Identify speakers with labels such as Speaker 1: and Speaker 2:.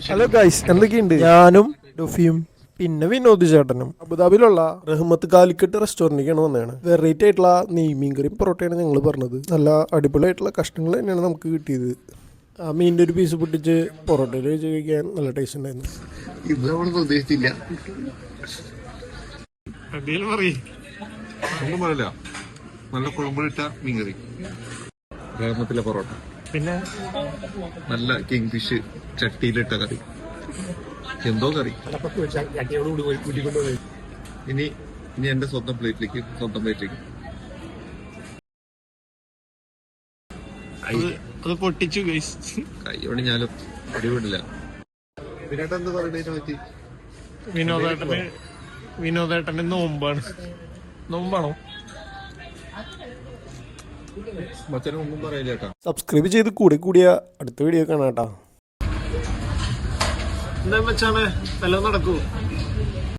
Speaker 1: Hello guys, എന്തൊക്കെയുണ്ട്? ഞാനും ഡുഫിയും പിന്നെ വിനോദ് ചേട്ടനും അബുദാബിയിലുള്ള റഹ്മത്ത് കാലിക്കട്ട് റെസ്റ്റോറൻറ്റിലേക്കാണ് വന്നതാണ്. വെറൈറ്റി ആയിട്ടുള്ള നെയ്മീൻ കറിയും പൊറോട്ടയാണ് ഞങ്ങൾ പറഞ്ഞത്. നല്ല അടിപൊളിയായിട്ടുള്ള കഷ്ണങ്ങൾ തന്നെയാണ് നമുക്ക് കിട്ടിയത്. ആ മീനിൻ്റെ ഒരു പീസ് പൊട്ടിച്ച് പൊറോട്ടയിൽ വെച്ച് കഴിക്കാൻ നല്ല ടേസ്റ്റ് ഉണ്ടായിരുന്നു.
Speaker 2: ഒന്നും പറയില്ല, നല്ല കുഴമ്പിലിട്ട മീൻകറി, കേരളത്തിലെ പൊറോട്ട, പിന്നെ നല്ല കിങ് ഫിഷ് ചട്ടിയിലിട്ട കറി, എന്തോ കറി. ഇനി ഇനി എന്റെ സ്വന്തം പ്ലേറ്റിലേക്ക്
Speaker 1: അത് പൊട്ടിച്ചു
Speaker 2: കൈയോട് ഞാനും അടിപൊളില്ല. വിനോദം എന്ത് പറയുന്നതിനെ പറ്റി?
Speaker 1: വിനോദേട്ടന് നോമ്പാണോ?
Speaker 2: മച്ചനും ഒന്നും പറയില്ല കേട്ടാ.
Speaker 1: സബ്സ്ക്രൈബ് ചെയ്ത് കൂടിയ അടുത്ത വീഡിയോ കാണാം കേട്ടാ. എന്താ വെച്ചാണ് എല്ലാം നടക്കൂ.